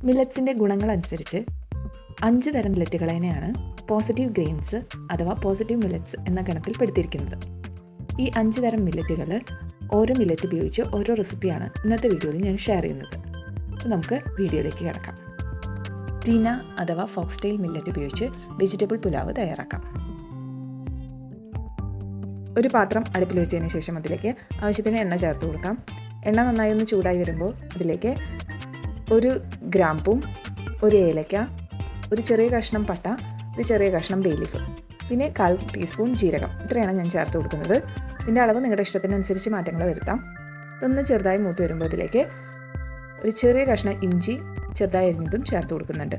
മില്ലറ്റ്സിൻ്റെ ഗുണങ്ങളനുസരിച്ച് 5 തരം മില്ലറ്റുകളെയാണ് positive grains അഥവാ positive millets എന്ന ഗണത്തിൽ പെടുത്തിയിരിക്കുന്നത്. ഈ 5 തരം മില്ലറ്റുകൾ ഓരോ മില്ലറ്റ് ഉപയോഗിച്ച് ഓരോ റെസിപ്പിയാണ് ഇന്നത്തെ വീഡിയോയിൽ ഞാൻ ഷെയർ ചെയ്യുന്നത്. അപ്പോൾ നമുക്ക് വീഡിയോയിലേക്ക് കിടക്കാം. ടീന അഥവാ ഫോക്സ്ടെയിൽ മില്ലറ്റ് ഉപയോഗിച്ച് വെജിറ്റബിൾ പുലാവ് തയ്യാറാക്കാം. ഒരു പാത്രം അടുപ്പിൽ വെച്ചതിന് ശേഷം അതിലേക്ക് ആവശ്യത്തിന് എണ്ണ ചേർത്ത് കൊടുക്കാം. എണ്ണ നന്നായി ഒന്ന് ചൂടായി വരുമ്പോൾ അതിലേക്ക് ഒരു ഗ്രാമ്പും, ഒരു ഏലക്ക, ഒരു ചെറിയ കഷ്ണം പട്ട, ഒരു ചെറിയ കഷ്ണം ബേ ലീഫ്, പിന്നെ 1/4 ടീസ്പൂൺ ജീരകം, ഇത്രയാണ് ഞാൻ ചേർത്ത് കൊടുക്കുന്നത്. ഇതിൻ്റെ അളവ് നിങ്ങളുടെ ഇഷ്ടത്തിനനുസരിച്ച് മാറ്റങ്ങൾ വരുത്താം. ഇതൊന്ന് ചെറുതായി മൂത്ത് വരുമ്പോൾ ഇതിലേക്ക് ഒരു ചെറിയ കഷ്ണം ഇഞ്ചി ചെറുതായി അരിഞ്ഞതും ചേർത്ത് കൊടുക്കുന്നുണ്ട്.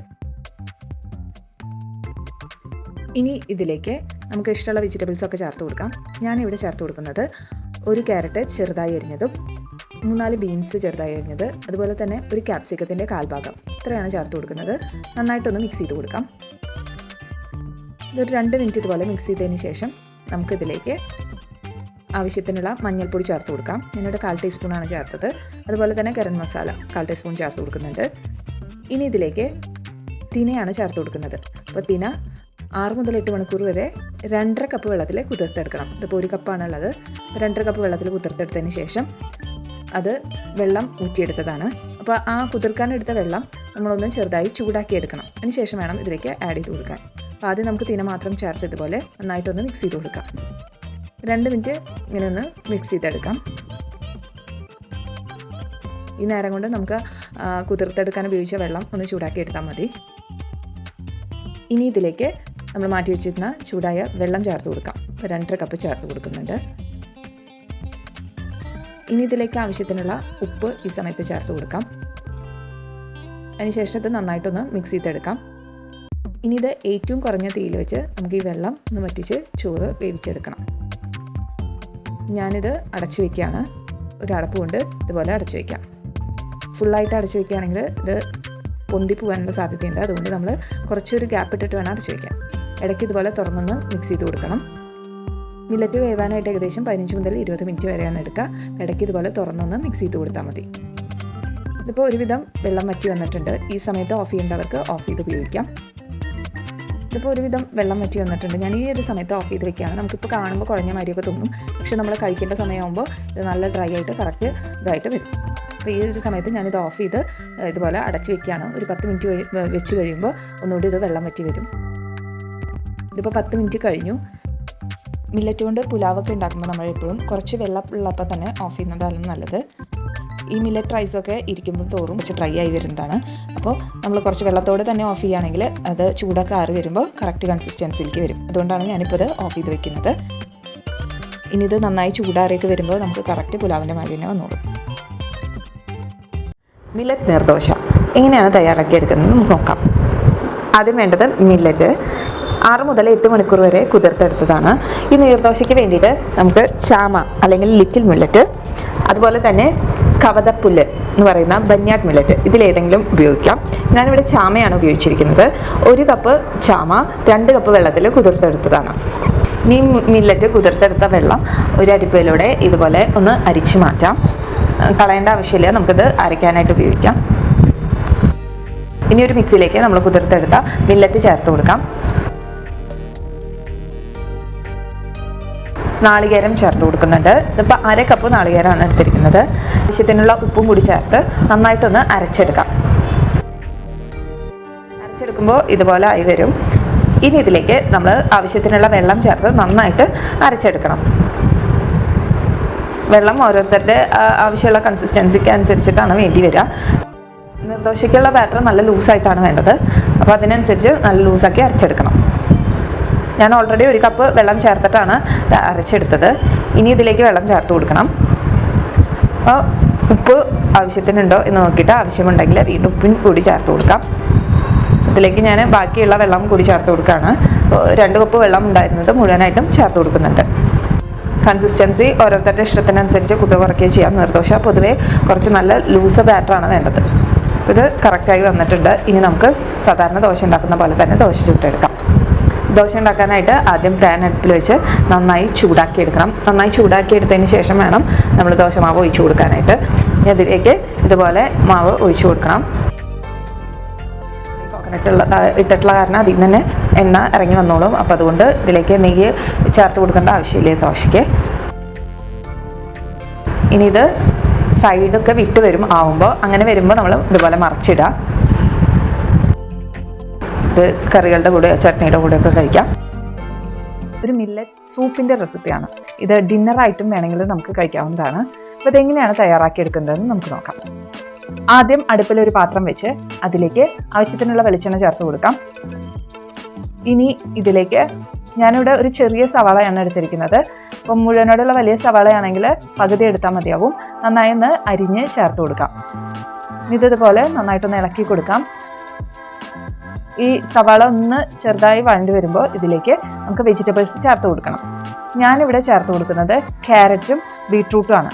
ഇനി ഇതിലേക്ക് നമുക്ക് ഇഷ്ടമുള്ള വെജിറ്റബിൾസൊക്കെ ചേർത്ത് കൊടുക്കാം. ഞാനിവിടെ ചേർത്ത് കൊടുക്കുന്നത് ഒരു ക്യാരറ്റ് ചെറുതായി അരിഞ്ഞതും, 3-4 ബീൻസ് ചെറുതായി അരിഞ്ഞത്, അതുപോലെ തന്നെ ഒരു ക്യാപ്സിക്കത്തിൻ്റെ 1/4 ഭാഗം, ഇത്രയാണ് ചേർത്ത് കൊടുക്കുന്നത്. നന്നായിട്ടൊന്ന് മിക്സ് ചെയ്ത് കൊടുക്കാം. ഇതൊരു 2 മിനിറ്റ് ഇതുപോലെ മിക്സ് ചെയ്തതിന് ശേഷം നമുക്കിതിലേക്ക് ആവശ്യത്തിനുള്ള മഞ്ഞൾപ്പൊടി ചേർത്ത് കൊടുക്കാം. ഞാനിവിടെ 1/4 ടീസ്പൂണാണ് ചേർത്തത്. അതുപോലെ തന്നെ ഗരം മസാല 1/4 ടീസ്പൂൺ ചേർത്ത് കൊടുക്കുന്നുണ്ട്. ഇനി ഇതിലേക്ക് തിനയാണ് ചേർത്ത് കൊടുക്കുന്നത്. അപ്പോൾ തിന 6 മുതൽ 8 മണിക്കൂർ വരെ 2.5 കപ്പ് വെള്ളത്തിൽ കുതിർത്തെടുക്കണം. ഇതിപ്പോൾ 1 കപ്പാണുള്ളത്. 2.5 കപ്പ് വെള്ളത്തിൽ കുതിർത്തെടുത്തതിന് ശേഷം അത് വെള്ളം ഊറ്റിയെടുത്തതാണ്. അപ്പോൾ ആ കുതിർക്കാനെടുത്ത വെള്ളം നമ്മളൊന്ന് ചെറുതായി ചൂടാക്കി എടുക്കണം. അതിന് ശേഷം വേണം ഇതിലേക്ക് ആഡ് ചെയ്ത് കൊടുക്കാൻ. അപ്പോൾ ആദ്യം നമുക്ക് തിന മാത്രം ചേർത്ത് ഇതുപോലെ നന്നായിട്ടൊന്ന് മിക്സ് ചെയ്ത് കൊടുക്കാം. 2 മിനിറ്റ് ഇങ്ങനെ ഒന്ന് മിക്സ് ചെയ്തെടുക്കാം. ഈ നേരം കൊണ്ട് നമുക്ക് കുതിർത്തെടുക്കാൻ ഉപയോഗിച്ച വെള്ളം ഒന്ന് ചൂടാക്കി എടുത്താൽ മതി. ഇനി ഇതിലേക്ക് നമ്മൾ മാറ്റി വെച്ചിരുന്ന ചൂടായ വെള്ളം ചേർത്ത് കൊടുക്കാം. 2.5 കപ്പ് ചേർത്ത് കൊടുക്കുന്നുണ്ട്. ഇനി ഇതിലേക്ക് ആവശ്യത്തിനുള്ള ഉപ്പ് ഈ സമയത്ത് ചേർത്ത് കൊടുക്കാം. അതിനുശേഷം ഇത് നന്നായിട്ടൊന്ന് മിക്സ് ചെയ്തെടുക്കാം. ഇനി ഇത് ഏറ്റവും കുറഞ്ഞ തീയിൽ വെച്ച് നമുക്ക് ഈ വെള്ളം ഒന്ന് വറ്റിച്ച് ചോറ് വേവിച്ചെടുക്കണം. ഞാനിത് അടച്ചു വയ്ക്കുകയാണ്. ഒരു അടപ്പ് കൊണ്ട് ഇതുപോലെ അടച്ചു വയ്ക്കാം. ഫുള്ളായിട്ട് അടച്ചു വയ്ക്കുകയാണെങ്കിൽ ഇത് പൊന്തി പോകാനുള്ള സാധ്യതയുണ്ട്. അതുകൊണ്ട് നമ്മൾ കുറച്ചൊരു ഗ്യാപ്പ് ഇട്ടിട്ട് വേണം അടച്ചു വയ്ക്കാൻ. ഇടയ്ക്ക് ഇതുപോലെ തുറന്നൊന്ന് മിക്സ് ചെയ്ത് കൊടുക്കണം. മില്ലറ്റ് വേവാനായിട്ട് ഏകദേശം 15 മുതൽ 20 മിനിറ്റ് വരെയാണ് എടുക്കുക. ഇടയ്ക്ക് ഇതുപോലെ തുറന്നൊന്ന് മിക്സ് ചെയ്ത് കൊടുത്താൽ മതി. ഇതിപ്പോൾ ഒരുവിധം വെള്ളം വറ്റി വന്നിട്ടുണ്ട്. ഈ സമയത്ത് ഓഫ് ചെയ്യേണ്ടവർക്ക് ഓഫ് ചെയ്ത് ഉപയോഗിക്കാം. ഇതിപ്പോൾ ഒരുവിധം വെള്ളം വറ്റി വന്നിട്ടുണ്ട്. ഞാൻ ഈ ഒരു സമയത്ത് ഓഫ് ചെയ്ത് വെക്കുകയാണ്. നമുക്കിപ്പോൾ കാണുമ്പോൾ കുഴഞ്ഞ മാതിരിയൊക്കെ തോന്നും. പക്ഷെ നമ്മൾ കഴിക്കേണ്ട സമയമാകുമ്പോൾ ഇത് നല്ല ഡ്രൈ ആയിട്ട് കറക്റ്റ് ഇതായിട്ട് വരും. അപ്പോൾ ഈ ഒരു സമയത്ത് ഞാനിത് ഓഫ് ചെയ്ത് ഇതുപോലെ അടച്ച് വെക്കുകയാണ്. ഒരു 10 മിനിറ്റ് വെച്ച് കഴിയുമ്പോൾ ഒന്നുകൂടി ഇത് വെള്ളം വറ്റി വരും. ഇതിപ്പോൾ 10 മിനിറ്റ് കഴിഞ്ഞു. മില്ലറ്റ് കൊണ്ട് പുലാവൊക്കെ ഉണ്ടാക്കുമ്പോൾ നമ്മൾ എപ്പോഴും കുറച്ച് വെള്ളം ഉള്ളപ്പോൾ തന്നെ ഓഫ് ചെയ്യുന്നതാണ് നല്ലത്. ഈ മില്ലറ്റ് റൈസൊക്കെ ഇരിക്കുമ്പോൾ തോറും കുറച്ച് ഡ്രൈ ആയി വരുന്നതാണ്. അപ്പോൾ നമ്മൾ കുറച്ച് വെള്ളത്തോടെ തന്നെ ഓഫ് ചെയ്യുകയാണെങ്കിൽ അത് ചൂടൊക്കെ ആറി വരുമ്പോൾ കറക്റ്റ് കൺസിസ്റ്റൻസിയിലേക്ക് വരും. അതുകൊണ്ടാണ് ഞാനിപ്പോൾ ഇത് ഓഫ് ചെയ്ത് വെക്കുന്നത്. ഇനി ഇത് നന്നായി ചൂടാറിയൊക്കെ വരുമ്പോൾ നമുക്ക് കറക്റ്റ് പുലാവിൻ്റെ മാതിരി തന്നെ വന്നോളും. മില്ലറ്റ് നീർദോശ എങ്ങനെയാണ് തയ്യാറാക്കിയെടുക്കുന്നത് നമുക്ക് നോക്കാം. ആദ്യം വേണ്ടത് മില്ലറ്റ് 6 മുതൽ 8 മണിക്കൂർ വരെ കുതിർത്തെടുത്തതാണ്. ഈ നീർദോശയ്ക്ക് വേണ്ടിയിട്ട് നമുക്ക് ചാമ അല്ലെങ്കിൽ ലിറ്റിൽ മില്ലറ്റ്, അതുപോലെ തന്നെ കവതപ്പുല്ല് എന്ന് പറയുന്ന ബന്യാട്ട് മില്ലറ്റ്, ഇതിലേതെങ്കിലും ഉപയോഗിക്കാം. ഞാനിവിടെ ചാമയാണ് ഉപയോഗിച്ചിരിക്കുന്നത്. 1 കപ്പ് ചാമ 2 കപ്പ് വെള്ളത്തിൽ കുതിർത്തെടുത്തതാണ്. ഈ മില്ലറ്റ് കുതിർത്തെടുത്ത വെള്ളം ഒരു അരിപ്പയിലൂടെ ഇതുപോലെ ഒന്ന് അരിച്ച് മാറ്റാം. കളയേണ്ട ആവശ്യമില്ല, നമുക്കിത് അരയ്ക്കാനായിട്ട് ഉപയോഗിക്കാം. ഇനി ഒരു മിക്സിയിലേക്ക് നമ്മൾ കുതിർത്തെടുത്ത മില്ലറ്റ് ചേർത്ത് കൊടുക്കാം. നാളികേരം ചേർത്ത് കൊടുക്കുന്നുണ്ട്. ഇതിപ്പോൾ 1/2 കപ്പ് നാളികേരമാണ് എടുത്തിരിക്കുന്നത്. ആവശ്യത്തിനുള്ള ഉപ്പും കൂടി ചേർത്ത് നന്നായിട്ടൊന്ന് അരച്ചെടുക്കാം. അരച്ചെടുക്കുമ്പോൾ ഇതുപോലെ ആയി വരും. ഇനി ഇതിലേക്ക് നമ്മൾ ആവശ്യത്തിനുള്ള വെള്ളം ചേർത്ത് നന്നായിട്ട് അരച്ചെടുക്കണം. വെള്ളം ഓരോരുത്തരുടെ ആവശ്യമുള്ള കൺസിസ്റ്റൻസിക്ക് അനുസരിച്ചിട്ടാണ് വേണ്ടി വരിക. നിർദോശയ്ക്കുള്ള ബാറ്റർ നല്ല ലൂസായിട്ടാണ് വേണ്ടത്. അപ്പോൾ അതിനനുസരിച്ച് നല്ല ലൂസാക്കി അരച്ചെടുക്കണം. ഞാൻ ഓൾറെഡി 1 കപ്പ് വെള്ളം ചേർത്തിട്ടാണ് അരച്ചെടുത്തത്. ഇനി ഇതിലേക്ക് വെള്ളം ചേർത്ത് കൊടുക്കണം. അപ്പോൾ ഉപ്പ് ആവശ്യത്തിനുണ്ടോ എന്ന് നോക്കിയിട്ട് ആവശ്യമുണ്ടെങ്കിൽ വീണ്ടും ഉപ്പും കൂടി ചേർത്ത് കൊടുക്കാം. ഇതിലേക്ക് ഞാൻ ബാക്കിയുള്ള വെള്ളം കൂടി ചേർത്ത് കൊടുക്കുകയാണ്. 2 കപ്പ് വെള്ളം ഉണ്ടായിരുന്നത് മുഴുവനായിട്ടും ചേർത്ത് കൊടുക്കുന്നുണ്ട്. കൺസിസ്റ്റൻസി ഓരോരുത്തരുടെ ഇഷ്ടത്തിനനുസരിച്ച് കൂട്ടുക കുറയ്ക്കുകയോ ചെയ്യാം. നീർദോശ പൊതുവേ കുറച്ച് നല്ല ലൂസ് ബാറ്ററാണ് വേണ്ടത്. ഇത് കറക്റ്റായി വന്നിട്ടുണ്ട്. ഇനി നമുക്ക് സാധാരണ ദോശ ഉണ്ടാക്കുന്ന പോലെ തന്നെ ദോശ ചുട്ടെടുക്കാം. ദോശ ഉണ്ടാക്കാനായിട്ട് ആദ്യം പാൻ അടുപ്പിൽ വെച്ച് നന്നായി ചൂടാക്കിയെടുക്കണം. നന്നായി ചൂടാക്കിയെടുത്തതിന് ശേഷം വേണം നമ്മൾ ദോശമാവ് ഒഴിച്ചു കൊടുക്കാനായിട്ട്. അതിലേക്ക് ഇതുപോലെ മാവ് ഒഴിച്ചു കൊടുക്കണം. ഇട്ടിട്ടുള്ള കാരണം അതിൽ നിന്ന് തന്നെ എണ്ണ ഇറങ്ങി വന്നോളും. അപ്പോൾ അതുകൊണ്ട് ഇതിലേക്ക് നെയ്യ് ചേർത്ത് കൊടുക്കേണ്ട ആവശ്യമില്ല ദോശയ്ക്ക്. ഇനി ഇത് സൈഡൊക്കെ വിട്ട് ആവുമ്പോൾ അങ്ങനെ വരുമ്പോൾ നമ്മൾ ഇതുപോലെ മറിച്ചിടുക. ഇത് കറികളുടെ കൂടെ ചട്നിയുടെ കൂടെയൊക്കെ കഴിക്കാം. ഒരു മില്ലറ്റ് സൂപ്പിൻ്റെ റെസിപ്പിയാണ് ഇത്. ഡിന്നറായിട്ടും വേണമെങ്കിൽ നമുക്ക് കഴിക്കാവുന്നതാണ്. അപ്പോൾ ഇതെങ്ങനെയാണ് തയ്യാറാക്കിയെടുക്കുന്നതെന്ന് നമുക്ക് നോക്കാം. ആദ്യം അടുപ്പിലൊരു പാത്രം വെച്ച് അതിലേക്ക് ആവശ്യത്തിനുള്ള വെളിച്ചെണ്ണ ചേർത്ത് കൊടുക്കാം. ഇനി ഇതിലേക്ക് ഞാനിവിടെ ഒരു ചെറിയ സവാളയാണ് എടുത്തിരിക്കുന്നത്. അപ്പം മുഴുവനോടുള്ള വലിയ സവാളയാണെങ്കിൽ പകുതി എടുത്താൽ മതിയാവും. നന്നായി ഒന്ന് അരിഞ്ഞ് ചേർത്ത് കൊടുക്കാം. ഇതുപോലെ നന്നായിട്ടൊന്ന് ഇളക്കി കൊടുക്കാം. ഈ സവാള ഒന്ന് ചെറുതായി വഴണ്ടി വരുമ്പോൾ ഇതിലേക്ക് നമുക്ക് വെജിറ്റബിൾസ് ചേർത്ത് കൊടുക്കണം. ഞാനിവിടെ ചേർത്ത് കൊടുക്കുന്നത് ക്യാരറ്റും ബീട്രൂട്ടുമാണ്.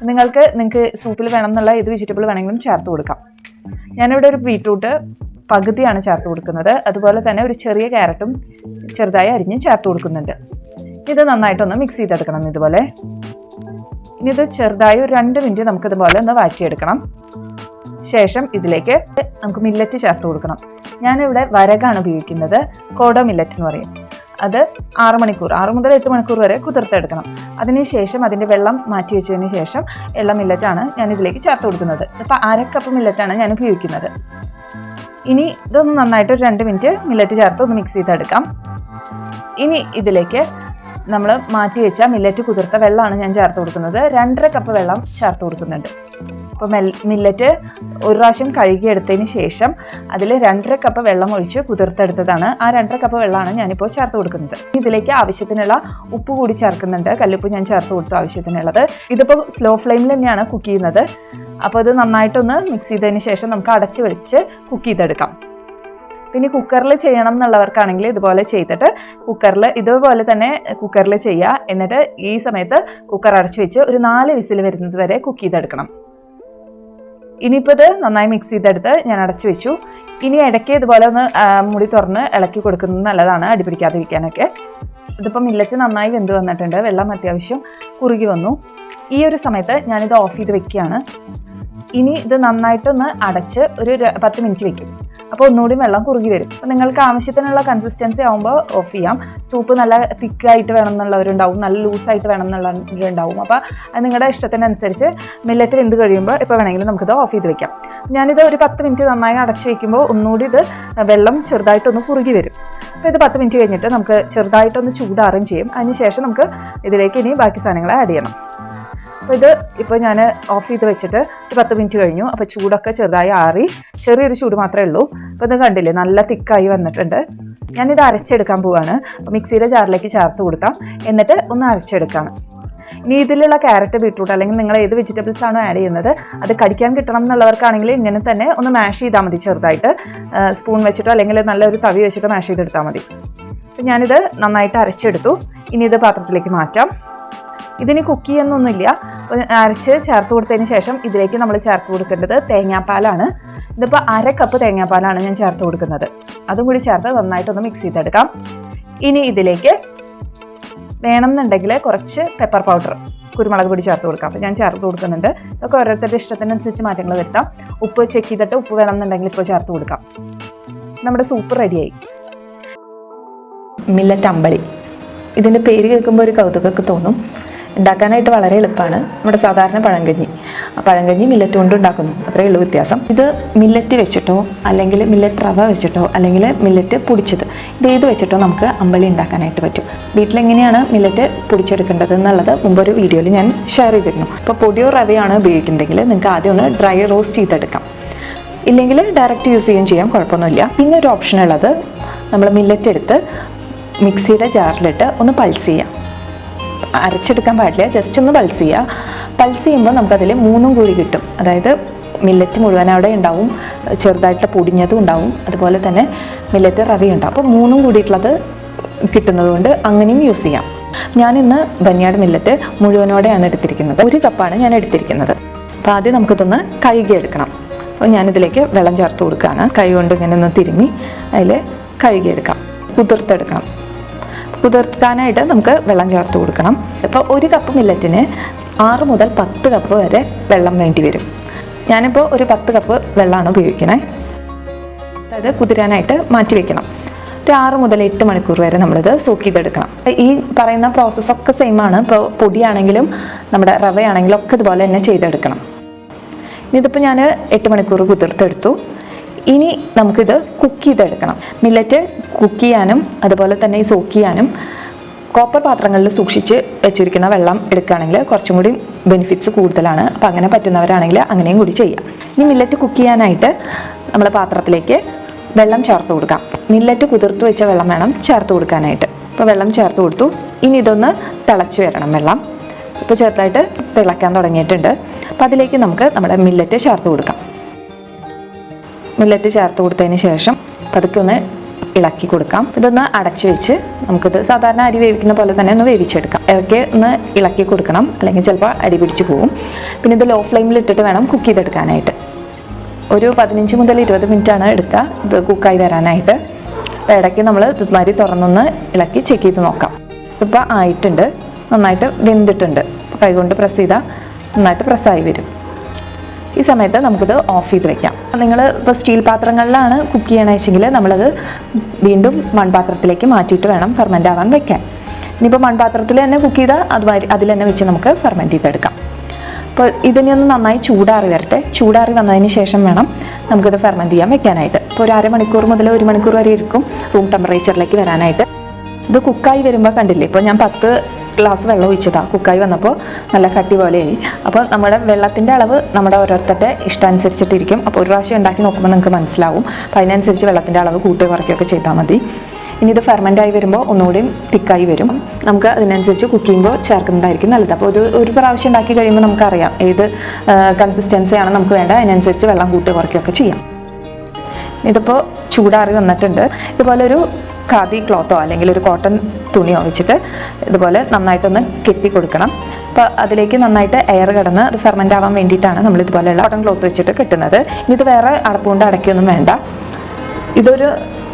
നിങ്ങൾക്ക് സൂപ്പിൽ വേണമെന്നുള്ള ഏത് വെജിറ്റബിൾ വേണമെങ്കിലും ചേർത്ത് കൊടുക്കാം. ഞാനിവിടെ ഒരു ബീട്രൂട്ട് പകുതിയാണ് ചേർത്ത് കൊടുക്കുന്നത്. അതുപോലെ തന്നെ ഒരു ചെറിയ ക്യാരറ്റും ചെറുതായി അരിഞ്ഞ് ചേർത്ത് കൊടുക്കുന്നുണ്ട്. ഇത് നന്നായിട്ടൊന്ന് മിക്സ് ചെയ്തെടുക്കണം ഇതുപോലെ. ഇനി ഇത് ചെറുതായി ഒരു 2 മിനിറ്റ് നമുക്കിതുപോലെ ഒന്ന് വാറ്റിയെടുക്കണം. ശേഷം ഇതിലേക്ക് നമുക്ക് മില്ലറ്റ് ചേർത്ത് കൊടുക്കണം. ഞാനിവിടെ വരകാണ് ഉപയോഗിക്കുന്നത്. കോഡോ മില്ലറ്റ് എന്ന് പറയും. അത് 6 മുതൽ 8 മണിക്കൂർ വരെ കുതിർത്തെടുക്കണം. അതിനുശേഷം അതിൻ്റെ വെള്ളം മാറ്റി വെച്ചതിന് ശേഷം ഉള്ള മില്ലറ്റാണ് ഞാൻ ഇതിലേക്ക് ചേർത്ത് കൊടുക്കുന്നത്. ഇപ്പോൾ 1/2 കപ്പ് മില്ലറ്റാണ് ഞാൻ ഉപയോഗിക്കുന്നത്. ഇനി ഇതൊന്ന് നന്നായിട്ട് ഒരു 2 മിനിറ്റ് മില്ലറ്റ് ചേർത്ത് ഒന്ന് മിക്സ് ചെയ്തെടുക്കാം. ഇനി ഇതിലേക്ക് നമ്മൾ മാറ്റി വെച്ച മില്ലറ്റ് കുതിർത്ത വെള്ളമാണ് ഞാൻ ചേർത്ത് കൊടുക്കുന്നത്. 2.5 കപ്പ് വെള്ളം ചേർത്ത് കൊടുക്കുന്നുണ്ട്. അപ്പോൾ മില്ലറ്റ് ഒരു പ്രാവശ്യം കഴുകിയെടുത്തതിന് ശേഷം അതിൽ 2.5 കപ്പ് വെള്ളം ഒഴിച്ച് കുതിർത്തെടുത്തതാണ്. ആ 2.5 കപ്പ് വെള്ളമാണ് ഞാനിപ്പോൾ ചേർത്ത് കൊടുക്കുന്നത്. ഇതിലേക്ക് ആവശ്യത്തിനുള്ള ഉപ്പ് കൂടി ചേർക്കുന്നുണ്ട്. കല്ലുപ്പ് ഞാൻ ചേർത്ത് കൊടുത്തു ആവശ്യത്തിനുള്ളത്. ഇതിപ്പോൾ സ്ലോ ഫ്ലെയിമിൽ തന്നെയാണ് കുക്ക് ചെയ്യുന്നത്. അപ്പോൾ ഇത് നന്നായിട്ടൊന്ന് മിക്സ് ചെയ്തതിന് ശേഷം നമുക്ക് അടച്ച് വെച്ച് കുക്ക് ചെയ്തെടുക്കാം. പിന്നെ കുക്കറിൽ ചെയ്യണം എന്നുള്ളവർക്കാണെങ്കിൽ ഇതുപോലെ ചെയ്തിട്ട് ഇതുപോലെ തന്നെ കുക്കറിൽ ചെയ്യുക. എന്നിട്ട് ഈ സമയത്ത് കുക്കർ അടച്ചു വെച്ച് ഒരു 4 വിസിൽ വരുന്നത് വരെ കുക്ക് ചെയ്തെടുക്കണം. ഇനിയിപ്പോൾ ഇത് നന്നായി മിക്സ് ചെയ്തെടുത്ത് ഞാൻ അടച്ചു വെച്ചു. ഇനി ഇടയ്ക്ക് ഇതുപോലെ ഒന്ന് മുടി തുറന്ന് ഇളക്കി കൊടുക്കുന്നത് നല്ലതാണ്, അടിപിടിക്കാതിരിക്കാനൊക്കെ. ഇതിപ്പോൾ മില്ലറ്റ് നന്നായി വെന്ത് വന്നിട്ടുണ്ട്. വെള്ളം അത്യാവശ്യം കുറുകി വന്നു. ഈ ഒരു സമയത്ത് ഞാനിത് ഓഫ് ചെയ്ത് വെക്കുകയാണ്. ഇനി ഇത് നന്നായിട്ടൊന്ന് അടച്ച് ഒരു 10 മിനിറ്റ് വെക്കും. അപ്പോൾ ഒന്നുകൂടി വെള്ളം കുറുകി വരും. അപ്പോൾ നിങ്ങൾക്ക് ആവശ്യത്തിനുള്ള കൺസിസ്റ്റൻസി ആകുമ്പോൾ ഓഫ് ചെയ്യാം. സൂപ്പ് നല്ല തിക്കായിട്ട് വേണം എന്നുള്ളവരുണ്ടാവും, നല്ല ലൂസായിട്ട് വേണം എന്നുള്ളവരുണ്ടാവും. അപ്പോൾ അത് നിങ്ങളുടെ ഇഷ്ടത്തിനനുസരിച്ച് മില്ലറ്റ് വെന്ത് കഴിയുമ്പോൾ ഇപ്പോൾ വേണമെങ്കിലും നമുക്കിത് ഓഫ് ചെയ്ത് വെക്കാം. ഞാനിത് ഒരു 10 മിനിറ്റ് നന്നായി അടച്ച് വയ്ക്കുമ്പോൾ ഒന്നുകൂടി ഇത് വെള്ളം ചെറുതായിട്ടൊന്ന് കുറുകി വരും. അപ്പോൾ ഇത് 10 മിനിറ്റ് കഴിഞ്ഞിട്ട് നമുക്ക് ചെറുതായിട്ടൊന്ന് ചൂടാറുകയും ചെയ്യും. അതിനുശേഷം നമുക്ക് ഇതിലേക്ക് ഇനി ബാക്കി സാധനങ്ങൾ ആഡ് ചെയ്യണം. അപ്പോൾ ഇപ്പോൾ ഞാൻ ഓഫ് ചെയ്ത് വെച്ചിട്ട് ഒരു 10 മിനിറ്റ് കഴിഞ്ഞു. അപ്പോൾ ചൂടൊക്കെ ചെറുതായി ആറി, ചെറിയൊരു ചൂട് മാത്രമേ ഉള്ളൂ. അപ്പോൾ ഇത് കണ്ടില്ലേ, നല്ല തിക്കായി വന്നിട്ടുണ്ട്. ഞാനിത് അരച്ചെടുക്കാൻ പോവുകയാണ്. അപ്പോൾ മിക്സിയുടെ ജാറിലേക്ക് ചേർത്ത് കൊടുക്കാം. എന്നിട്ട് ഒന്ന് അരച്ചെടുക്കാം. ഇനി ഇതിലുള്ള ക്യാരറ്റ്, ബീട്രൂട്ട് അല്ലെങ്കിൽ നിങ്ങൾ ഏത് വെജിറ്റബിൾസ് ആണോ ആഡ് ചെയ്യുന്നത് അത് കടിക്കാൻ കിട്ടണം എന്നുള്ളവർക്കാണെങ്കിൽ ഇങ്ങനെ തന്നെ ഒന്ന് മാഷ് ചെയ്താൽ മതി. ചെറുതായിട്ട് സ്പൂൺ വെച്ചിട്ടോ അല്ലെങ്കിൽ നല്ലൊരു തവി വെച്ചിട്ടോ മാഷ് ചെയ്തെടുത്താൽ മതി. അപ്പോൾ ഞാനിത് നന്നായിട്ട് അരച്ചെടുത്തു. ഇനി ഇത് പാത്രത്തിലേക്ക് മാറ്റാം. ഇതിന് കുക്ക് ചെയ്യുന്നൊന്നുമില്ല. അരച്ച് ചേർത്ത് കൊടുത്തതിന് ശേഷം ഇതിലേക്ക് നമ്മൾ ചേർത്ത് കൊടുക്കേണ്ടത് തേങ്ങാപ്പാലാണ്. ഇതിപ്പോൾ 1/2 കപ്പ് തേങ്ങാപ്പാലാണ് ഞാൻ ചേർത്ത് കൊടുക്കുന്നത്. അതും കൂടി ചേർത്ത് നന്നായിട്ടൊന്ന് മിക്സ് ചെയ്തെടുക്കാം. ഇനി ഇതിലേക്ക് വേണമെന്നുണ്ടെങ്കിൽ കുറച്ച് പെപ്പർ പൗഡർ, കുരുമുളക് പൊടി ചേർത്ത് കൊടുക്കാം. അപ്പോൾ ഞാൻ ചേർത്ത് കൊടുക്കുന്നുണ്ട്. ഇതൊക്കെ ഓരോരുത്തരുടെ ഇഷ്ടത്തിനനുസരിച്ച് മാറ്റങ്ങൾ വരുത്താം. ഉപ്പ് ചെക്ക് ചെയ്തിട്ട് ഉപ്പ് വേണമെന്നുണ്ടെങ്കിൽ ഇപ്പോൾ ചേർത്ത് കൊടുക്കാം. നമ്മുടെ സൂപ്പ് റെഡിയായി. മില്ലറ്റ് അമ്പളി, ഇതിൻ്റെ പേര് കേൾക്കുമ്പോൾ ഒരു കൗതുകമൊക്കെ തോന്നും. ഉണ്ടാക്കാനായിട്ട് വളരെ എളുപ്പമാണ്. നമ്മുടെ സാധാരണ പഴങ്കഞ്ഞി, ആ പഴങ്കഞ്ഞി മില്ലറ്റ് കൊണ്ട് ഉണ്ടാക്കുന്നു, അത്രയേ ഉള്ളൂ വ്യത്യാസം. ഇത് മില്ലറ്റ് വെച്ചിട്ടോ അല്ലെങ്കിൽ മില്ലറ്റ് റവ വെച്ചിട്ടോ അല്ലെങ്കിൽ മില്ലറ്റ് പൊടിച്ചത്, ഇതേത് വെച്ചിട്ടോ നമുക്ക് അമ്പളി ഉണ്ടാക്കാനായിട്ട് പറ്റും. വീട്ടിലെങ്ങനെയാണ് മില്ലറ്റ് പൊടിച്ചെടുക്കേണ്ടത് എന്നുള്ളത് മുമ്പൊരു വീഡിയോയിൽ ഞാൻ ഷെയർ ചെയ്തിരുന്നു. അപ്പോൾ പൊടിയോ റവയാണ് ഉപയോഗിക്കുന്നുണ്ടെങ്കിൽ നിങ്ങൾക്ക് ആദ്യം ഒന്ന് ഡ്രൈ റോസ്റ്റ് ചെയ്തെടുക്കാം. ഇല്ലെങ്കിൽ ഡയറക്റ്റ് യൂസ് ചെയ്യാം, കുഴപ്പമൊന്നുമില്ല. പിന്നെ ഒരു ഓപ്ഷൻ ഉള്ളത്, നമ്മൾ മില്ലറ്റ് എടുത്ത് മിക്സിയുടെ ജാറിലിട്ട് ഒന്ന് പൾസ് ചെയ്യാം. അരച്ചെടുക്കാൻ പാടില്ല, ജസ്റ്റ് ഒന്ന് പൾസ് ചെയ്യുക. പൾസ് ചെയ്യുമ്പോൾ നമുക്കതിൽ 3 കൂടി കിട്ടും. അതായത് മില്ലറ്റ് മുഴുവൻ അവിടെ ഉണ്ടാവും, ചെറുതായിട്ടുള്ള പൊടിഞ്ഞതും ഉണ്ടാവും, അതുപോലെ തന്നെ മില്ലറ്റ് റവയും ഉണ്ടാവും. അപ്പോൾ 3 കൂടിയിട്ടുള്ളത് കിട്ടുന്നത് കൊണ്ട് അങ്ങനെയും യൂസ് ചെയ്യാം. ഞാനിന്ന് ബനിയാട് മില്ലറ്റ് മുഴുവനോടെയാണ് എടുത്തിരിക്കുന്നത്. 1 കപ്പാണ് ഞാൻ എടുത്തിരിക്കുന്നത്. അപ്പോൾ ആദ്യം നമുക്കിതൊന്ന് കഴുകിയെടുക്കണം. അപ്പോൾ ഞാനിതിലേക്ക് വെള്ളം ചേർത്ത് കൊടുക്കുകയാണ്. കൈ കൊണ്ട് ഇങ്ങനെ ഒന്ന് തിരുമ്മി അതിൽ കഴുകിയെടുക്കാം, കുതിർത്തെടുക്കണം. കുതിർക്കാനായിട്ട് നമുക്ക് വെള്ളം ചേർത്ത് കൊടുക്കണം. ഇപ്പോൾ 1 കപ്പ് മില്ലറ്റിന് 6 മുതൽ 10 കപ്പ് വരെ വെള്ളം വേണ്ടി വരും. ഞാനിപ്പോൾ ഒരു 10 കപ്പ് വെള്ളമാണ് ഉപയോഗിക്കുന്നത്. അതായത് കുതിരാനായിട്ട് മാറ്റി വെക്കണം. ഒരു 6 മുതൽ 8 മണിക്കൂർ വരെ നമ്മളിത് സോക്ക് ചെയ്തെടുക്കണം. ഈ പറയുന്ന പ്രോസസ്സൊക്കെ സെയിം ആണ്. ഇപ്പോൾ പൊടിയാണെങ്കിലും നമ്മുടെ റവയാണെങ്കിലും ഒക്കെ ഇതുപോലെ തന്നെ ചെയ്തെടുക്കണം. ഇതിപ്പോൾ ഞാൻ 8 മണിക്കൂർ കുതിർത്തെടുത്തു. ഇനി നമുക്കിത് കുക്ക് ചെയ്തെടുക്കണം. മില്ലറ്റ് കുക്ക് ചെയ്യാനും അതുപോലെ തന്നെ ഈ സോക്ക് ചെയ്യാനും കോപ്പർ പാത്രങ്ങളിൽ സൂക്ഷിച്ച് വെച്ചിരിക്കുന്ന വെള്ളം എടുക്കുകയാണെങ്കിൽ കുറച്ചും കൂടി ബെനിഫിറ്റ്സ് കൂടുതലാണ്. അപ്പോൾ അങ്ങനെ പറ്റുന്നവരാണെങ്കിൽ അങ്ങനെയും കൂടി ചെയ്യാം. ഇനി മില്ലറ്റ് കുക്ക് ചെയ്യാനായിട്ട് നമ്മൾ പാത്രത്തിലേക്ക് വെള്ളം ചേർത്ത് കൊടുക്കാം. മില്ലറ്റ് കുതിർത്ത് വെച്ച വെള്ളം വേണം ചേർത്ത് കൊടുക്കാനായിട്ട്. അപ്പോൾ വെള്ളം ചേർത്ത് കൊടുത്തു. ഇനി ഇതൊന്ന് തിളച്ച് വരണം വെള്ളം. ഇപ്പോൾ ചെറുതായിട്ട് തിളയ്ക്കാൻ തുടങ്ങിയിട്ടുണ്ട്. അപ്പോൾ അതിലേക്ക് നമുക്ക് നമ്മുടെ മില്ലറ്റ് ചേർത്ത് കൊടുക്കാം. മില്ലറ്റ് ചേർത്ത് കൊടുത്തതിന് ശേഷം പതുക്കെ ഒന്ന് ഇളക്കി കൊടുക്കാം. ഇതൊന്ന് അടച്ചു വെച്ച് നമുക്കിത് സാധാരണ അരി വേവിക്കുന്ന പോലെ തന്നെ ഒന്ന് വേവിച്ചെടുക്കാം. ഇടയ്ക്ക് ഒന്ന് ഇളക്കി കൊടുക്കണം, അല്ലെങ്കിൽ ചിലപ്പോൾ അടി പിടിച്ച് പോകും. പിന്നെ ഇത് ലോ ഫ്ലെയിമിൽ ഇട്ടിട്ട് വേണം കുക്ക് ചെയ്തെടുക്കാനായിട്ട്. ഒരു 15 മുതൽ 20 മിനിറ്റാണ് എടുക്കുക ഇത് കുക്കായി വരാനായിട്ട്. അപ്പോൾ ഇടയ്ക്ക് നമ്മൾ ഇതുമാതിരി തുറന്നൊന്ന് ഇളക്കി ചെക്ക് ചെയ്ത് നോക്കാം. ഇതിപ്പോൾ ആയിട്ടുണ്ട്, നന്നായിട്ട് വെന്തിട്ടുണ്ട്. കൈകൊണ്ട് പ്രസ് ചെയ്താൽ നന്നായിട്ട് പ്രസ്സായി വരും. ഈ സമയത്ത് നമുക്കിത് ഓഫ് ചെയ്ത് വെക്കാം. നിങ്ങൾ ഇപ്പോൾ സ്റ്റീൽ പാത്രങ്ങളിലാണ് കുക്ക് ചെയ്യണമെന്ന് വെച്ചെങ്കിൽ നമ്മളത് വീണ്ടും മൺപാത്രത്തിലേക്ക് മാറ്റിയിട്ട് വേണം ഫെർമെൻ്റ് ആവാൻ വെക്കാൻ. ഇനിയിപ്പോൾ മൺപാത്രത്തിൽ തന്നെ കുക്ക് ചെയ്താൽ അതുമാതിരി അതിൽ തന്നെ വെച്ച് നമുക്ക് ഫെർമെൻ്റ് ചെയ്തെടുക്കാം. അപ്പോൾ ഇതിനെ ഒന്ന് നന്നായി ചൂടാറി വരട്ടെ. ചൂടാറി വന്നതിന് ശേഷം വേണം നമുക്കിത് ഫെർമെൻ്റ് ചെയ്യാൻ വെക്കാനായിട്ട്. ഇപ്പോൾ ഒരു 1/2 മണിക്കൂർ മുതൽ 1 മണിക്കൂർ വരെ ഇരിക്കും റൂം ടെമ്പറേച്ചറിലേക്ക് വരാനായിട്ട്. ഇത് കുക്കായി വരുമ്പോൾ കണ്ടില്ലേ, ഇപ്പോൾ ഞാൻ 10 ഗ്ലാസ് വെള്ളം ഒഴിച്ചതാണ്. കുക്കായി വന്നപ്പോൾ നല്ല കട്ടി പോലെയായി. അപ്പോൾ നമ്മുടെ വെള്ളത്തിൻ്റെ അളവ് നമ്മുടെ ഓരോരുത്തരുടെ ഇഷ്ടാനുസരിച്ചിട്ടിരിക്കും. അപ്പോൾ ഒരു പ്രാവശ്യം ഉണ്ടാക്കി നോക്കുമ്പോൾ നിങ്ങൾക്ക് മനസ്സിലാവും. അപ്പോൾ അതിനനുസരിച്ച് വെള്ളത്തിൻ്റെ അളവ് കൂട്ടുകയോ കുറയ്ക്കുകയൊക്കെ ചെയ്താൽ മതി. ഇനി ഇത് ഫെർമെൻ്റായി വരുമ്പോൾ ഒന്നുകൂടി തിക്കായി വരും. നമുക്ക് അതിനനുസരിച്ച് കുക്ക് ചെയ്യുമ്പോൾ ചേർക്കുന്നതായിരിക്കും നല്ലത്. അപ്പോൾ ഒരു പ്രാവശ്യം ഉണ്ടാക്കി കഴിയുമ്പോൾ നമുക്കറിയാം ഏത് കൺസിസ്റ്റൻസിയാണ് നമുക്ക് വേണ്ടത്. അതിനനുസരിച്ച് വെള്ളം കൂട്ടുകയോ കുറയ്ക്കുകയൊക്കെ ചെയ്യാം. ഇതിപ്പോൾ ചൂടാറി വന്നിട്ടുണ്ട്. ഇതുപോലെ ഒരു ഖാദി ക്ലോത്തോ അല്ലെങ്കിൽ ഒരു കോട്ടൺ തുണിയോ വെച്ചിട്ട് ഇതുപോലെ നന്നായിട്ടൊന്ന് കെട്ടി കൊടുക്കണം. അപ്പോൾ അതിലേക്ക് നന്നായിട്ട് എയർ കിടന്ന് അത് ഫെർമെൻ്റ് ആവാൻ വേണ്ടിയിട്ടാണ് നമ്മൾ ഇതുപോലെയുള്ള കോട്ടൺ ക്ലോത്ത് വെച്ചിട്ട് കെട്ടുന്നത്. ഇത് വേറെ അടപ്പുകൊണ്ട് അടയ്ക്കൊന്നും വേണ്ട. ഇതൊരു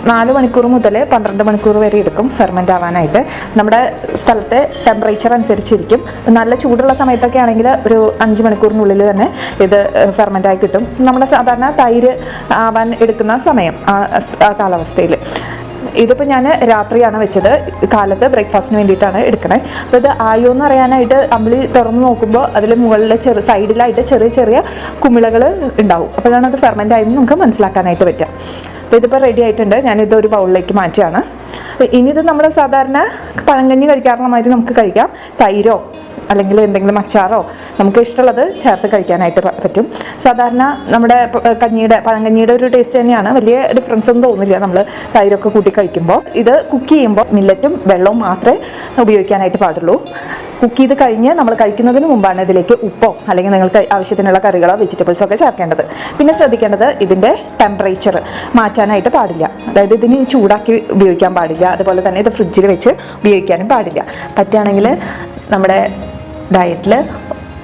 4 മണിക്കൂർ മുതൽ 12 മണിക്കൂർ വരെ എടുക്കും ഫെർമെൻ്റ് ആവാനായിട്ട്. നമ്മുടെ സ്ഥലത്തെ ടെമ്പറേച്ചർ അനുസരിച്ചിരിക്കും. നല്ല ചൂടുള്ള സമയത്തൊക്കെ ആണെങ്കിൽ ഒരു 5 മണിക്കൂറിനുള്ളിൽ തന്നെ ഇത് ഫെർമെൻ്റായി കിട്ടും. നമ്മുടെ സാധാരണ തൈര് ആവാൻ എടുക്കുന്ന സമയം ആ കാലാവസ്ഥയിൽ. ഇതിപ്പോൾ ഞാൻ രാത്രിയാണ് വെച്ചത്, കാലത്ത് ബ്രേക്ക്ഫാസ്റ്റിന് വേണ്ടിയിട്ടാണ് എടുക്കണേ. അപ്പോൾ ഇത് ആയോ എന്ന് അറിയാനായിട്ട് അമ്പിളി തുറന്ന് നോക്കുമ്പോൾ അതിൽ മുകളിൽ സൈഡിലായിട്ട് ചെറിയ ചെറിയ കുമിളകൾ ഉണ്ടാവും. അപ്പോഴാണ് അത് ഫെർമെൻ്റ് ആയെന്ന് നമുക്ക് മനസ്സിലാക്കാനായിട്ട് പറ്റുക. അപ്പോൾ ഇതിപ്പോൾ റെഡി ആയിട്ടുണ്ട്. ഞാനിത് ഒരു ബൗളിലേക്ക് മാറ്റുകയാണ്. ഇനി ഇത് നമ്മൾ സാധാരണ പഴങ്കഞ്ഞി കഴിക്കാറുള്ള മാതിരി നമുക്ക് കഴിക്കാം. തൈരോ അല്ലെങ്കിൽ എന്തെങ്കിലും അച്ചാറോ നമുക്ക് ഇഷ്ടമുള്ളത് ചേർത്ത് കഴിക്കാനായിട്ട് പറ്റും. സാധാരണ നമ്മുടെ പഴങ്കഞ്ഞിയുടെ ഒരു ടേസ്റ്റ് തന്നെയാണ്. വലിയ ഡിഫറൻസ് ഒന്നും തോന്നില്ല നമ്മൾ തൈരൊക്കെ കൂട്ടി കഴിക്കുമ്പോൾ. ഇത് കുക്ക് ചെയ്യുമ്പോൾ മില്ലറ്റും വെള്ളവും മാത്രമേ ഉപയോഗിക്കാനായിട്ട് പാടുള്ളൂ. കുക്ക് ചെയ്ത് കഴിഞ്ഞ് നമ്മൾ കഴിക്കുന്നതിന് മുമ്പാണ് ഇതിലേക്ക് ഉപ്പോ അല്ലെങ്കിൽ നിങ്ങൾക്ക് ആവശ്യത്തിനുള്ള കറികളോ വെജിറ്റബിൾസോ ഒക്കെ ചേർക്കേണ്ടത്. പിന്നെ ശ്രദ്ധിക്കേണ്ടത് ഇതിൻ്റെ ടെമ്പറേച്ചർ മാറ്റാനായിട്ട് പാടില്ല. അതായത് ഇതിന് ചൂടാക്കി ഉപയോഗിക്കാൻ പാടില്ല. അതുപോലെ തന്നെ ഇത് ഫ്രിഡ്ജിൽ വെച്ച് ഉപയോഗിക്കാനും പാടില്ല. പറ്റുകയാണെങ്കിൽ നമ്മുടെ ഡയറ്റിൽ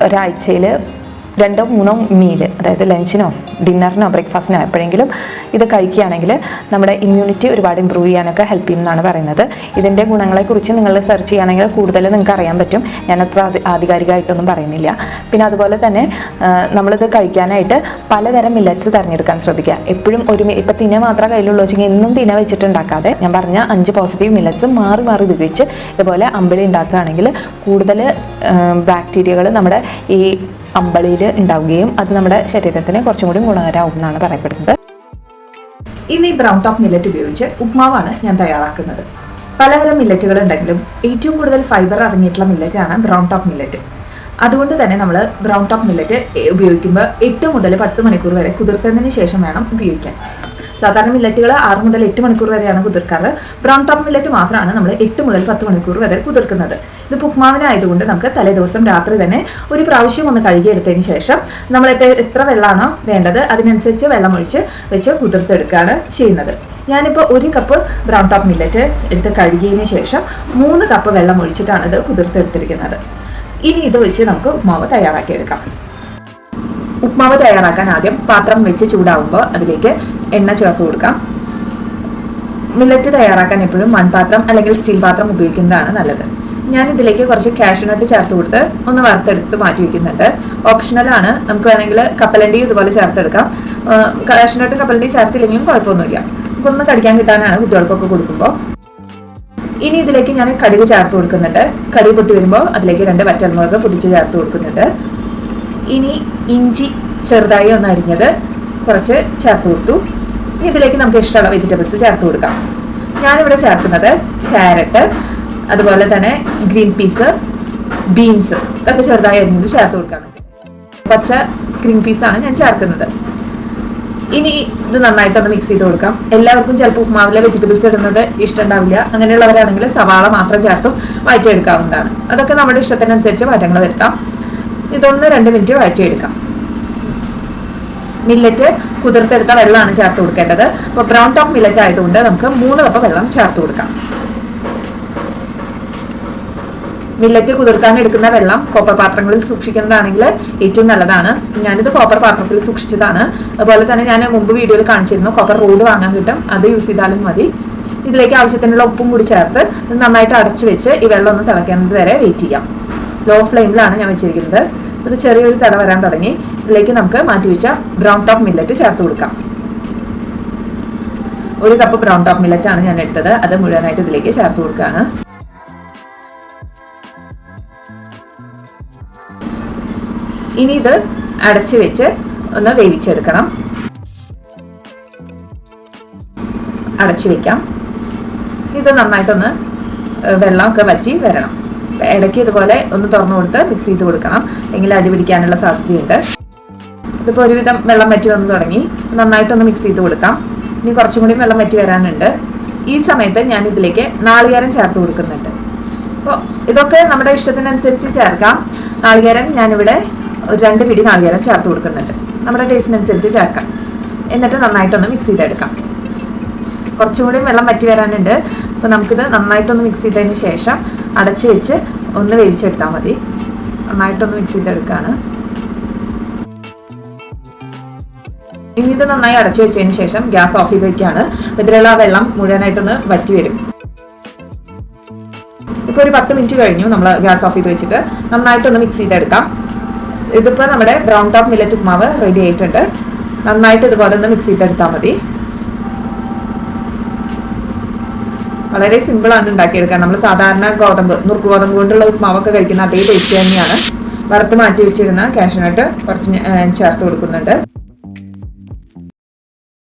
ഒരാഴ്ചയിൽ 2-3 മീൽ, അതായത് ലഞ്ചിനോ ഡിന്നറിനോ ബ്രേക്ക്ഫാസ്റ്റിനോ എപ്പോഴെങ്കിലും ഇത് കഴിക്കുകയാണെങ്കിൽ നമ്മുടെ ഇമ്മ്യൂണിറ്റി ഒരുപാട് ഇമ്പ്രൂവ് ചെയ്യാനൊക്കെ ഹെൽപ്പ് ചെയ്യുമെന്നാണ് പറയുന്നത്. ഇതിൻ്റെ ഗുണങ്ങളെക്കുറിച്ച് നിങ്ങൾ സെർച്ച് ചെയ്യുകയാണെങ്കിൽ കൂടുതൽ നിങ്ങൾക്ക് അറിയാൻ പറ്റും. ഞാനത്ര ആധികാരികമായിട്ടൊന്നും പറയുന്നില്ല. പിന്നെ അതുപോലെ തന്നെ നമ്മളിത് കഴിക്കാനായിട്ട് പലതരം മില്ലറ്റ്സ് തിരഞ്ഞെടുക്കാൻ ശ്രദ്ധിക്കുക. എപ്പോഴും ഇപ്പോൾ തിന മാത്രമേ കയ്യിലുള്ളൂ വെച്ചെങ്കിൽ എന്നും തിന വെച്ചിട്ടുണ്ടാക്കാതെ ഞാൻ പറഞ്ഞ 5 പോസിറ്റീവ് മില്ലറ്റ്സ് മാറി മാറി ഉപയോഗിച്ച് ഇതുപോലെ അമ്പിളി ഉണ്ടാക്കുകയാണെങ്കിൽ കൂടുതൽ ബാക്ടീരിയകൾ നമ്മുടെ ഈ അമ്പളിയിൽ ഉണ്ടാവുകയും അത് നമ്മുടെ ശരീരത്തിന് കുറച്ചും കൂടി ഗുണകരമാവും എന്നാണ് പറയപ്പെടുന്നത്. ഇന്ന് ഈ ബ്രൗൺ ടോപ്പ് മില്ലറ്റ് ഉപയോഗിച്ച് ഉപ്മാവാണ് ഞാൻ തയ്യാറാക്കുന്നത്. പലതരം മില്ലറ്റുകൾ ഉണ്ടെങ്കിലും ഏറ്റവും കൂടുതൽ ഫൈബർ അടങ്ങിയിട്ടുള്ള മില്ലറ്റാണ് ബ്രൗൺ ടോപ്പ് മില്ലറ്റ്. അതുകൊണ്ട് തന്നെ നമ്മൾ ബ്രൗൺ ടോപ്പ് മില്ലറ്റ് ഉപയോഗിക്കുമ്പോൾ 8 മുതൽ 10 മണിക്കൂർ വരെ കുതിർത്തതിന് ശേഷം വേണം ഉപയോഗിക്കാൻ. സാധാരണ മില്ലറ്റുകൾ 6 മുതൽ 8 മണിക്കൂർ വരെയാണ് കുതിർക്കാറ്. ബ്രൗൺ ടോപ്പ് മില്ലറ്റ് മാത്രമാണ് നമ്മൾ 8 മുതൽ 10 മണിക്കൂർ വരെ കുതിർക്കുന്നത്. ഇത് ഉപ്മാവിനായതുകൊണ്ട് നമുക്ക് തലേദിവസം രാത്രി തന്നെ ഒരു പ്രാവശ്യം ഒന്ന് കഴുകിയെടുത്തതിന് ശേഷം നമ്മൾ എത്ര വെള്ളമാണോ വേണ്ടത് അതിനനുസരിച്ച് വെള്ളം ഒഴിച്ച് വെച്ച് കുതിർത്തെടുക്കുകയാണ് ചെയ്യുന്നത്. ഞാനിപ്പോൾ 1 കപ്പ് ബ്രൗൺ ടോപ്പ് മില്ലറ്റ് എടുത്ത് കഴുകിയതിന് ശേഷം 3 കപ്പ് വെള്ളം ഒഴിച്ചിട്ടാണ് ഇത് കുതിർത്തെടുത്തിരിക്കുന്നത്. ഇനി ഇത് വെച്ച് നമുക്ക് ഉപ്മാവ് തയ്യാറാക്കിയെടുക്കാം. ഉപ്മാവ് തയ്യാറാക്കാൻ ആദ്യം പാത്രം വെച്ച് ചൂടാവുമ്പോൾ അതിലേക്ക് എണ്ണ ചേർത്ത് കൊടുക്കാം. മില്ലറ്റ് തയ്യാറാക്കാൻ എപ്പോഴും മൺപാത്രം അല്ലെങ്കിൽ സ്റ്റീൽ പാത്രം ഉപയോഗിക്കുന്നതാണ് നല്ലത്. ഞാൻ ഇതിലേക്ക് കുറച്ച് കാഷ്യൂനട്ട് ചേർത്ത് കൊടുത്ത് ഒന്ന് വറുത്തെടുത്ത് മാറ്റി വെക്കുന്നുണ്ട്. ഓപ്ഷണലാണ്, നമുക്ക് വേണമെങ്കിൽ കപ്പലണ്ടിയും ഇതുപോലെ ചേർത്തെടുക്കാം. കാഷ്യൂനട്ടും കപ്പലണ്ടിയും ചേർത്തില്ലെങ്കിലും കുഴപ്പമൊന്നുമില്ല. നമുക്കൊന്ന് കടിക്കാൻ കിട്ടാനാണ് കുട്ടികൾക്കൊക്കെ കൊടുക്കുമ്പോൾ. ഇനി ഇതിലേക്ക് ഞാൻ കടുക് ചേർത്ത് കൊടുക്കുന്നുണ്ട്. കടുക് പൊട്ടി വരുമ്പോൾ അതിലേക്ക് 2 വറ്റൽമുളക് പൊടിച്ച് ചേർത്ത് കൊടുക്കുന്നുണ്ട്. ഇനി ഇഞ്ചി ചെറുതായി ഒന്ന് അരിഞ്ഞത് കുറച്ച് ചേർത്ത് കൊടുത്തു. ഇനി ഇതിലേക്ക് നമുക്ക് ഇഷ്ടമുള്ള വെജിറ്റബിൾസ് ചേർത്ത് കൊടുക്കാം. ഞാനിവിടെ ചേർക്കുന്നത് ക്യാരറ്റ്, അതുപോലെ തന്നെ ഗ്രീൻ പീസ്, ബീൻസ് ഇതൊക്കെ ചെറുതായി അരിഞ്ഞത് ചേർത്ത് കൊടുക്കാം. പച്ച ഗ്രീൻ പീസാണ് ഞാൻ ചേർക്കുന്നത്. ഇനി ഇത് നന്നായിട്ടൊന്ന് മിക്സ് ചെയ്ത് കൊടുക്കാം. എല്ലാവർക്കും ചിലപ്പോൾ ഉപ്മാവിലെ വെജിറ്റബിൾസ് ഇടുന്നത് ഇഷ്ടമുണ്ടാവില്ല. അങ്ങനെയുള്ളവരാണെങ്കിൽ സവാള മാത്രം ചേർത്തും വഴറ്റിയെടുക്കാവുന്നതാണ്. അതൊക്കെ നമ്മുടെ ഇഷ്ടത്തിനനുസരിച്ച് മാറ്റങ്ങൾ വരുത്താം. ഇതൊന്ന് 2 മിനിറ്റ് വഴറ്റിയെടുക്കാം. മില്ലറ്റ് കുതിർത്തെടുത്ത വെള്ളമാണ് ചേർത്ത് കൊടുക്കേണ്ടത്. അപ്പോൾ ബ്രൗൺ ടോപ്പ് മില്ലറ്റ് ആയതുകൊണ്ട് നമുക്ക് 3 കപ്പ് വെള്ളം ചേർത്ത് കൊടുക്കാം. മില്ലറ്റ് കുതിർക്കാൻ എടുക്കുന്ന വെള്ളം കോപ്പർ പാത്രങ്ങളിൽ സൂക്ഷിക്കുന്നതാണെങ്കിൽ ഏറ്റവും നല്ലതാണ്. ഞാനിത് കോപ്പർ പാത്രത്തിൽ സൂക്ഷിച്ചതാണ്. അതുപോലെ തന്നെ ഞാൻ മുമ്പ് വീഡിയോയിൽ കാണിച്ചിരുന്നു കോപ്പർ റോഡ് വാങ്ങാൻ കിട്ടും, അത് യൂസ് ചെയ്താലും മതി. ഇതിലേക്ക് ആവശ്യത്തിനുള്ള ഉപ്പും കൂടി ചേർത്ത് നന്നായിട്ട് അടച്ചു വെച്ച് ഈ വെള്ളം ഒന്ന് തിളയ്ക്കുന്നത് വരെ വെയിറ്റ് ചെയ്യാം. ലോ ഫ്ലെയിമിലാണ് ഞാൻ വെച്ചിരിക്കുന്നത്. ഒരു ചെറിയൊരു തിള വരാൻ തുടങ്ങി. ഇതിലേക്ക് നമുക്ക് മാറ്റി വെച്ച ബ്രൗൺ ടോപ്പ് മില്ലറ്റ് ചേർത്ത് കൊടുക്കാം. 1 കപ്പ് ബ്രൗൺ ടോപ്പ് മില്ലറ്റ് ആണ് ഞാൻ എടുത്തത്. അത് മുഴുവനായിട്ട് ഇതിലേക്ക് ചേർത്ത് കൊടുക്കുകയാണ്. ഇനി ഇത് അടച്ചു വെച്ച് ഒന്ന് വേവിച്ചെടുക്കണം. അടച്ചു വെക്കാം. ഇത് നന്നായിട്ടൊന്ന് വെള്ളമൊക്കെ വറ്റി വരണം. ഇടയ്ക്ക് ഇതുപോലെ ഒന്ന് തുറന്നു കൊടുത്ത് മിക്സ് ചെയ്ത് കൊടുക്കണം, എങ്കിൽ അടി പിടിക്കാനുള്ള സാധ്യതയുണ്ട്. ഇതിപ്പോൾ ഒരുവിധം വെള്ളം വറ്റി വന്നു തുടങ്ങി. നന്നായിട്ടൊന്ന് മിക്സ് ചെയ്ത് കൊടുക്കാം. ഇനി കുറച്ചും കൂടി വെള്ളം വറ്റി വരാനുണ്ട്. ഈ സമയത്ത് ഞാൻ ഇതിലേക്ക് നാളികേരം ചേർത്ത് കൊടുക്കുന്നുണ്ട്. അപ്പോൾ ഇതൊക്കെ നമ്മുടെ ഇഷ്ടത്തിനനുസരിച്ച് ചേർക്കാം. നാളികേരം ഞാനിവിടെ 2 പിടി നാളികേരം ചേർത്ത് കൊടുക്കുന്നുണ്ട്. നമ്മുടെ ടേസ്റ്റിനനുസരിച്ച് ചേർക്കാം. എന്നിട്ട് നന്നായിട്ടൊന്ന് മിക്സ് ചെയ്തെടുക്കാം. കുറച്ചും കൂടി വെള്ളം വറ്റി വരാനുണ്ട്. അപ്പോൾ നമുക്കിത് നന്നായിട്ടൊന്ന് മിക്സ് ചെയ്തതിന് ശേഷം അടച്ചു വെച്ച് ഒന്ന് വേവിച്ചെടുത്താൽ മതി. നന്നായിട്ടൊന്ന് മിക്സ് ചെയ്തെടുക്കുകയാണ്. ഇനി ഇത് നന്നായി അടച്ചു വെച്ചതിന് ശേഷം ഗ്യാസ് ഓഫ് ചെയ്ത് വയ്ക്കുകയാണ്. ഇതിലുള്ള വെള്ളം മുഴുവനായിട്ടൊന്ന് വറ്റി വരും. ഇപ്പോൾ ഒരു 10 മിനിറ്റ് കഴിഞ്ഞു നമ്മൾ ഗ്യാസ് ഓഫ് ചെയ്ത് വെച്ചിട്ട്. നന്നായിട്ടൊന്ന് മിക്സ് ചെയ്തെടുക്കാം. ഇതിപ്പോൾ നമ്മുടെ ബ്രൗൺ ടോപ്പ് മില്ലറ്റ് ഉപ്മാവ് റെഡി ആയിട്ടുണ്ട്. നന്നായിട്ട് ഇതുപോലെ ഒന്ന് മിക്സ് ചെയ്തെടുത്താൽ മതി. വളരെ സിമ്പിളാണ് ഉണ്ടാക്കിയെടുക്കാൻ. നമ്മൾ സാധാരണ നുറുക്ക് ഗോതമ്പ് കൊണ്ടുള്ള ഉപ്മാവൊക്കെ കഴിക്കുന്ന അതേ ടേസ്റ്റ് തന്നെയാണ്. വറുത്ത് മാറ്റി വെച്ചിരുന്ന കാഷ്യൂനട്ട് കുറച്ച് ചേർത്ത് കൊടുക്കുന്നുണ്ട്.